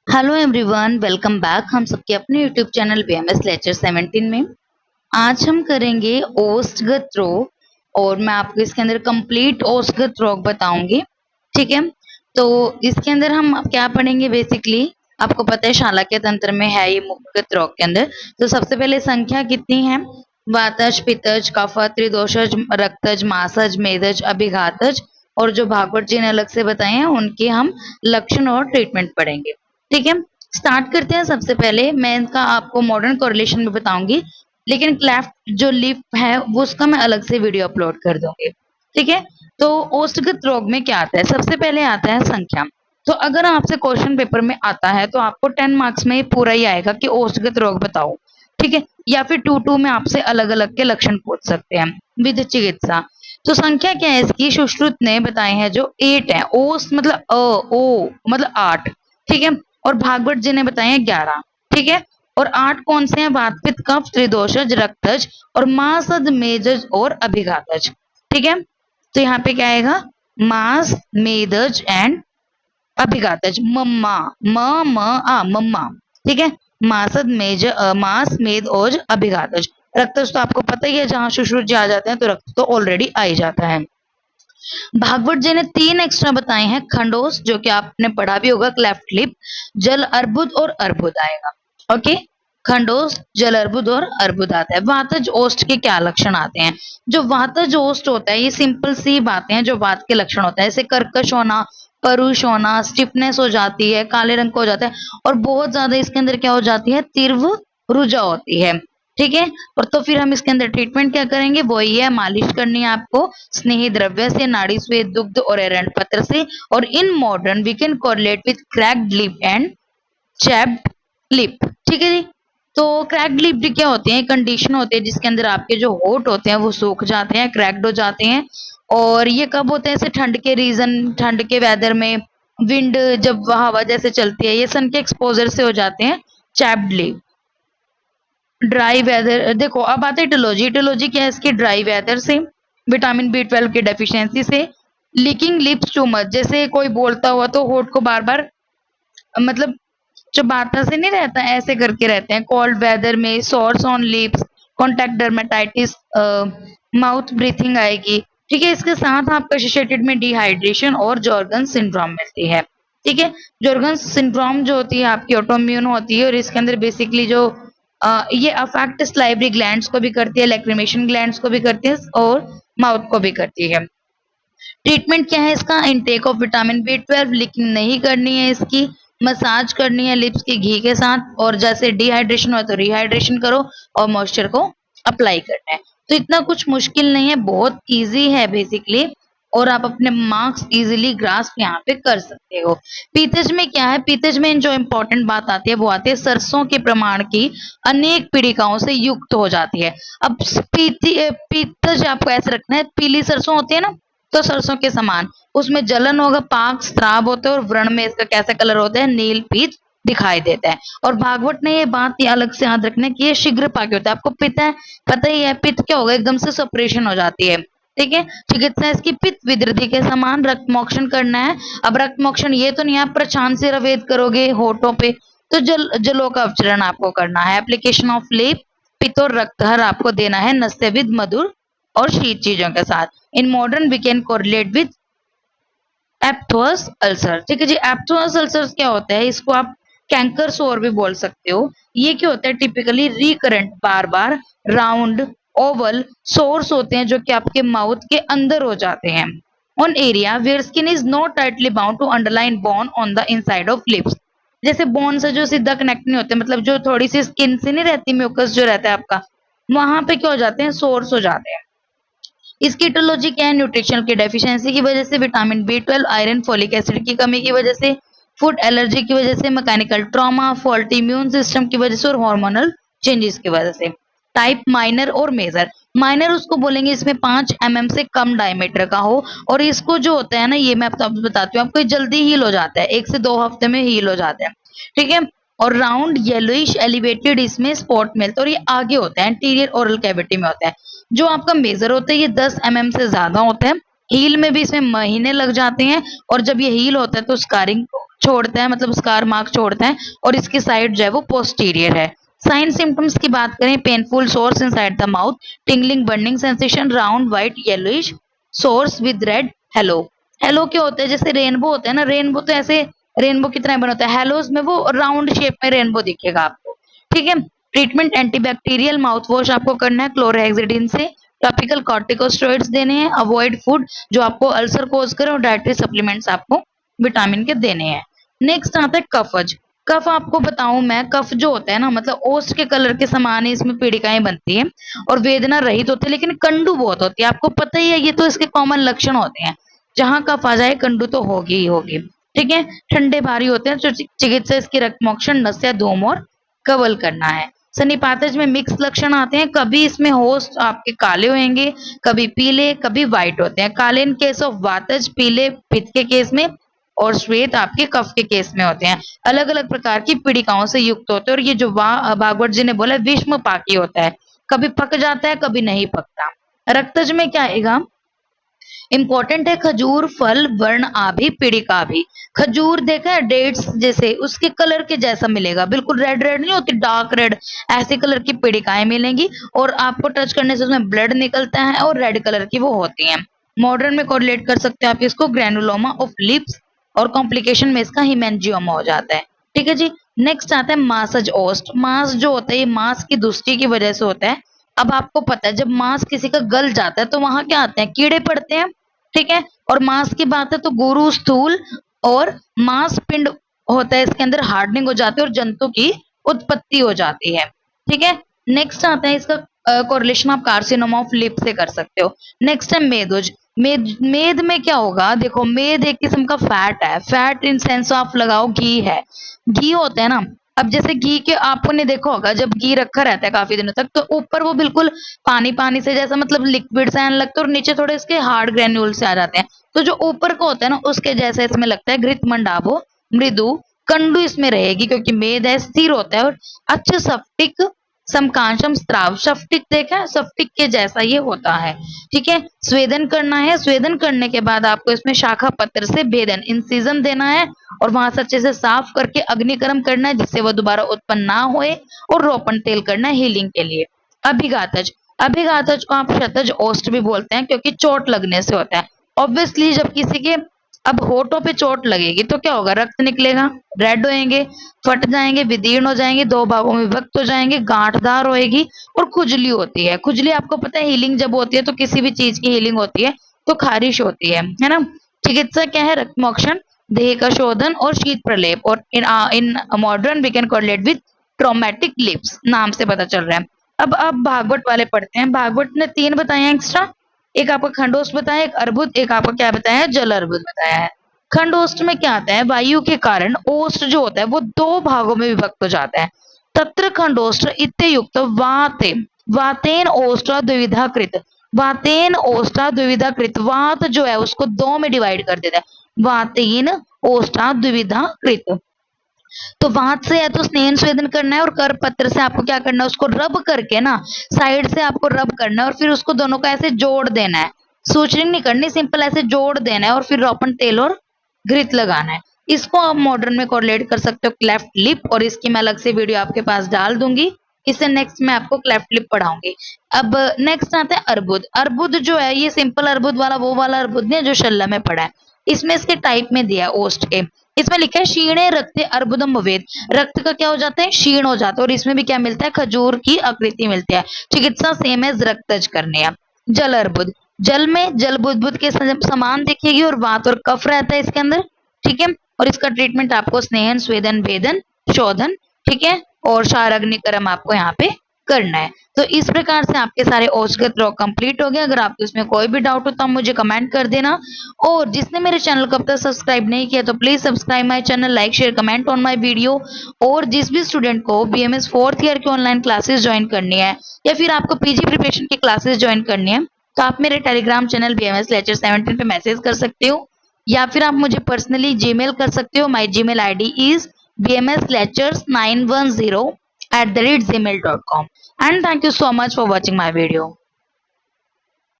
Hello everyone, welcome back. हम सबके अपने यूट्यूब चैनल बीएमएस लेक्चर 17 में आज हम करेंगे ओस्टगत रोग और मैं आपको इसके अंदर कंप्लीट ओस्टगत रोग बताऊंगी। ठीक है, तो इसके अंदर हम क्या पढ़ेंगे? बेसिकली आपको पता है शालाक्य तंत्र में है ये मुखगत रोग के अंदर। तो सबसे पहले संख्या कितनी है? वातज, पित्तज, कफज, त्रिदोषज, रक्तज, मासज, मेदज, अभिघातज और जो भागवत जी ने अलग से बताए हैं उनके हम लक्षण और ट्रीटमेंट पढ़ेंगे। ठीक है, स्टार्ट करते हैं। सबसे पहले मैं इनका आपको मॉडर्न कोरिलेशन में बताऊंगी, लेकिन क्लेफ्ट जो लिप है वो उसका मैं अलग से वीडियो अपलोड कर दूंगी। ठीक है, तो ओष्ठगत रोग में क्या आता है? सबसे पहले आता है संख्या। तो अगर आपसे क्वेश्चन पेपर में आता है तो आपको 10 मार्क्स में पूरा ही आएगा कि ओष्ठगत रोग बताओ। ठीक है, या फिर 2 में आपसे अलग अलग के लक्षण पूछ सकते हैं विद चिकित्सा। तो संख्या क्या है इसकी? सुश्रुत ने बताए हैं जो 8 है। ओस मतलब ओ मतलब 8। ठीक है, और भागवत जी ने बताए हैं 11। ठीक है, और 8 कौन से हैं? वात, पित्त, कफ, त्रिदोषज, रक्तज और मासद, मेजज और अभिघातज। ठीक है, तो यहाँ पे क्या आएगा? मास, मेदज एंड अभिघातज। मम्मा, मम्मा। ठीक है, मासद, मास, मेद और अभिघातज। रक्तज तो आपको पता ही है, जहां सुश्रुत जी आ जाते हैं तो रक्त तो ऑलरेडी आ ही जाता है। भागवत जी ने 3 एक्स्ट्रा बताए हैं। खंडोस जो कि आपने पढ़ा भी होगा, क्लेफ्ट लिप, जल अर्बुद और अर्बुद आएगा। ओके, खंडोस, जल अर्बुद और अर्बुद आता है। वातज ओष्ठ के क्या लक्षण आते हैं? जो वातज ओष्ठ होता है ये सिंपल सी बातें हैं जो वात के लक्षण होता है, जैसे कर्कश होना, परुष होना, स्टिफनेस हो जाती है, काले रंग का हो जाता है और बहुत ज्यादा इसके अंदर क्या हो जाती है? तीव्र रुजा होती है। ठीक है, और तो फिर हम इसके अंदर ट्रीटमेंट क्या करेंगे? वो ही है, मालिश करनी है आपको स्नेही द्रव्य से, नाड़ी श्वेत, दुग्ध और एरंड पत्र से। और in modern we can correlate with cracked lip and chapped lip. ठीक है जी, तो क्रैक्ड लिप क्या होते हैं? कंडीशन होते हैं जिसके अंदर आपके जो होठ होते हैं वो सूख जाते हैं, क्रैक्ड हो जाते हैं। और ये कब होते हैं? ऐसे ठंड के रीजन, ठंड के वेदर में, विंड जब हवा जैसे चलती है, ये सन के एक्सपोजर से हो जाते हैं चैप्ड लिप। ड्राई वेदर, देखो अब आते हैं टिलोजी। टिलोजी क्या है इसकी? ड्राई वेदर से, विटामिन B12 की डेफिशिएंसी से, लीकिंग लिप्स टू मच, जैसे कोई बोलता हुआ तो होठ को बार बार मतलब चबाता से नहीं रहता, ऐसे करके रहते हैं। कोल्ड वेदर में source on lips, contact dermatitis, mouth breathing आएगी। ठीक है, इसके साथ आपको एसोसिएटेड में डिहाइड्रेशन और जॉर्गन्स सिंड्रोम मिलती है। ठीक है, जॉर्गन्स सिंड्रोम जो होती है आपकी ऑटोइम्यून होती है और इसके अंदर बेसिकली जो ये अफेक्ट सलाइवरी ग्लैंड्स को भी करती है, लैक्रिमेशन ग्लैंड्स को भी करती है और माउथ को भी करती है। ट्रीटमेंट क्या है इसका? Intake of vitamin B12, leaking नहीं करनी है इसकी, मसाज करनी है लिप्स की घी के साथ, और जैसे डिहाइड्रेशन हो तो रिहाइड्रेशन करो और मॉइस्चर को अप्लाई करना है। तो इतना कुछ मुश्किल नहीं है, बहुत इजी है बेसिकली, और आप अपने मार्क्स इजीली ग्रास्प यहाँ पे कर सकते हो। पीतज में क्या है? पीतज में जो इंपॉर्टेंट बात आती है वो आती है सरसों के प्रमाण की अनेक पीड़िकाओं से युक्त हो जाती है। अब पीतज आपको ऐसे रखना है, पीली सरसों होती है ना, तो सरसों के समान उसमें जलन होगा, पाक स्त्राव होते हैं और व्रण में इसका कैसा कलर होता है? नील पीत दिखाई देता है। और भागवत ने ये बात ये अलग से याद रखना कि ये शीघ्र पाकी होता है। आपको पता ही है पित्त क्या होगा? एकदम से सप्रेशन हो जाती है। ठीक है, चिकित्सा इसकी पित्त विदृति के समान रक्त मोक्षण करना है। अब रक्त मोक्षण ये तो नहीं आप प्रशांत से रवेद करोगे होठों पे, तो जलों का अवचरण आपको करना है। एप्लीकेशन ऑफ लेप, पित्त और रक्तहर आपको देना है नस्यविद, मधुर और शीत चीजों के साथ। In modern we can correlate with aphthous ulcer. ठीक है जी, एप्थोस अल्सर क्या होता है? इसको आप कैंकर सोर भी बोल सकते हो। ये क्या होता है? टिपिकली रिकरेंट, बार बार राउंड ओवल सोर्स होते हैं जो कि आपके माउथ के अंदर हो जाते हैं। On area where skin is not tightly bound to underline bone on the inside of lips, जैसे बोन से जो सीधा कनेक्ट नहीं होते, मतलब जो थोड़ी सी स्किन से नहीं रहती, म्यूकस जो रहता है आपका, वहां पे क्या हो जाते हैं? सोर्स हो जाते हैं। इसकी इटियोलॉजी क्या है? न्यूट्रिशन की डेफिशिएंसी की वजह से, vitamin B12, iron, folic acid की कमी की वजह से, फूड एलर्जी की वजह से, mechanical trauma, faulty immune system की वजह से और हार्मोनल चेंजेस की वजह से। टाइप माइनर और मेजर। माइनर उसको बोलेंगे इसमें 5 mm से कम डायमीटर का हो, और इसको जो होता है ना, ये मैं आपको बताती हूँ आपको, जल्दी हील हो जाता है, 1 से 2 हफ्ते में हील हो जाता है। ठीक है, और राउंड येलोइश एलिवेटेड इसमें स्पॉट मिलता है, और ये आगे होता है, एंटीरियर ओरल कैविटी में होता है। जो आपका मेजर होता है ये 10 mm से ज्यादा होता है, हील में भी इसमें महीने लग जाते हैं और जब ये हील होता है तो स्कारिंग छोड़ता है, मतलब स्कार मार्क छोड़ता है और इसकी साइड जो है वो पोस्टीरियर है। साइन सिम्टम्स की बात करें, painful source inside the mouth, tingling burning sensation, round white yellowish source with red hello. Hello क्या होता है, जैसे रेनबो होता है ना, रेनबो तो ऐसे रेनबो की तरह बना होता है, हेलोज में वो राउंड शेप में रेनबो दिखेगा आपको। ठीक है। ट्रीटमेंट एंटीबैक्टीरियल माउथ वॉश आपको करना है क्लोरहेक्सिडिन से, टॉपिकल कॉर्टिकोस्टेरॉइड्स देने हैं, अवॉइड फूड जो आपको अल्सर कोज करे और डाइटरी सप्लीमेंट्स आपको विटामिन के देने हैं। नेक्स्ट आता है कफज। कफ आपको बताऊं मैं, कफ जो होता है ना, मतलब ओस्ट के कलर के समान ही इसमें पीड़िकाएं बनती हैं और वेदना रहित होती है, लेकिन कंडू बहुत होती है, आपको पता ही है, ये तो इसके कॉमन लक्षण होते हैं। जहां कफ आ जाए कंडू तो होगी ही होगी। ठीक है। ठंडे भारी होते हैं, तो चिकित्सा इसकी रक्तमोक्षण, नस या धूम और कवल करना है। सन्निपातज में मिक्स लक्षण आते हैं, कभी इसमें होस्ट आपके काले होंगे, कभी पीले, कभी व्हाइट होते हैं। काले इन केस ऑफ वातज, पीले पित्त के केस में और श्वेत आपके कफ के केस में होते हैं। अलग अलग प्रकार की पीड़िकाओं से युक्त होते हैं और ये जो भागवत जी ने बोला विषम पाकी होता है, कभी पक जाता है कभी नहीं पकता। रक्तज में क्या आएगा, इंपॉर्टेंट है खजूर फल वर्ण आभि पीड़िका भी। खजूर देखा है डेट्स जैसे, उसके कलर के जैसा मिलेगा, बिल्कुल रेड रेड नहीं होती, डार्क रेड, ऐसे कलर की पीड़िकाएं मिलेंगी और आपको टच करने से उसमें ब्लड निकलता है और रेड कलर की वो होती हैं। मॉडर्न में कोरिलेट कर सकते हैं आप इसको ग्रैनुलोमा ऑफ लिप्स और कॉम्प्लिकेशन में इसका हिमेंजियोमा हो जाता है। ठीक है जी। नेक्स्ट आता है मासज ओस्ट। मांस जो होता है ये मांस की दुष्टि की वजह से होता है। अब आपको पता है जब मांस किसी का गल जाता है तो वहां क्या आते हैं, कीड़े पड़ते हैं। ठीक है। और मांस की बात है तो गुरु स्थूल और मांस पिंड होता है, इसके अंदर हार्डनिंग हो जाती है और जंतु की उत्पत्ति हो जाती है। ठीक है। नेक्स्ट आता है इसका कोरिलेशन आप कार्सिनोमा ऑफ लिप से कर सकते हो। नेक्स्ट है मेदोज। मेद में क्या होगा, देखो मेद एक किस्म का फैट है, फैट इन सेंस ऑफ लगाओ घी है, घी होता है ना। अब जैसे घी के आपने देखा होगा जब घी रखा रहता है काफी दिनों तक तो ऊपर वो बिल्कुल पानी पानी से जैसा, मतलब लिक्विड सा लगता है और नीचे थोड़े इसके हार्ड ग्रेन्यूल से आ जाते हैं, तो जो ऊपर का होता है ना उसके जैसा इसमें लगता है। घृत मंडाभो मृदु कंडू इसमें रहेगी क्योंकि मेद है, स्थिर होता है और अच्छे सफ्टिक समकांशम स्त्राव, सफ्टिक देखा है, सफ्टिक के जैसा ये होता है। ठीक है। स्वेदन करना है, स्वेदन करने के बाद आपको इसमें शाखा पत्र से भेदन इंसिजन देना है और वहां से अच्छे से साफ करके अग्निकर्म करना है जिससे वो दोबारा उत्पन्न ना होए और रोपण तेल करना है हीलिंग के लिए। अभिघातज, अभिघातज को आप शतज ओस्ट भी बोलते हैं क्योंकि चोट लगने से होता है। ऑब्वियसली जब किसी के अब होठों पे चोट लगेगी तो क्या होगा, रक्त निकलेगा, रेड होएंगे, फट जाएंगे, विदीर्ण हो जाएंगे, दो भागों में विभक्त हो जाएंगे, गांठदार होएगी और खुजली होती है। खुजली आपको पता है हीलिंग जब होती है तो किसी भी चीज की हीलिंग होती है तो खारिश होती है ना। चिकित्सा क्या है, रक्तमोक्षण, देह का शोधन और शीत प्रलेप। और in modern we can correlate with traumatic lips, नाम से पता चल रहा है। अब भागवत वाले पढ़ते हैं। भागवत ने 3 बताए हैं एक्स्ट्रा, एक आपका खंडोष्ठ बताया, एक अर्बुद, एक आपका क्या बताया है, जल अर्बुद बताया है। खंडोष्ठ में क्या आता है, वायु के कारण ओष्ठ जो होता है वो 2 भागों में विभक्त हो जाता है। तत्र खंडोष्ठ इत्युक्त वाते, वातेन ओष्ठा द्विविधा कृत, वातेन ओष्ठा द्विविधा कृत, वात जो है उसको 2 में डिवाइड कर देता है, वातेन ओष्ठा द्विविधा कृत। तो वात से है तो स्नेहन स्वेदन करना है और कर पत्र से आपको क्या करना है, उसको रब करके ना साइड से आपको रब करना है और फिर उसको दोनों को ऐसे जोड़ देना है, सूचरिंग नहीं करनी, सिंपल ऐसे जोड़ देना है और फिर रोपण तेल और घृत लगाना है। इसको आप मॉडर्न में कोरिलेट कर सकते हो क्लेफ्ट लिप, और इसकी मैं अलग से वीडियो आपके पास डाल दूंगी। इससे नेक्स्ट मैं आपको क्लेफ्ट लिप पढ़ाऊंगी। अब नेक्स्ट आता है अर्बुद। अर्बुद जो है ये सिंपल अर्बुद वाला वो वाला अर्बुद नहीं है जो शल्ला में पड़ा है, इसमें इसके टाइप में दिया है ओस्ट के। इसमें लिखा है क्षीणे रक्ते अर्बुदम भवेत्, रक्त का क्या हो जाता है, क्षीण हो जाता है और इसमें भी क्या मिलता है, खजूर की आकृति मिलती है। चिकित्सा सेम एज रक्तज करने है। जल अर्बुद, जल में जल बुदबुद के समान दिखेगी और वात और कफ रहता है इसके अंदर। ठीक है। और इसका ट्रीटमेंट आपको स्नेहन स्वेदन भेदन शोधन, ठीक है, और शारग्निकर्म आपको यहाँ पे करना है। तो इस प्रकार से आपके सारे ओष्ठगत रोग कंप्लीट हो गए। अगर आपको इसमें कोई भी डाउट हो तो आप मुझे कमेंट कर देना, और जिसने मेरे चैनल को अब तक सब्सक्राइब नहीं किया तो please subscribe my channel, like share comment on my video. और जिस भी स्टूडेंट को बीएमएस 4th ईयर की ऑनलाइन क्लासेस ज्वाइन करनी है या फिर आपको पीजी प्रिपरेशन की क्लासेस ज्वाइन करनी है तो आप मेरे टेलीग्राम चैनल बीएमएस लेक्चर 17 पे मैसेज कर सकते हो या फिर आप मुझे पर्सनली जीमेल कर सकते हो। My Gmail ID is bmslectures910@gmail.com, and thank you so much for watching my video.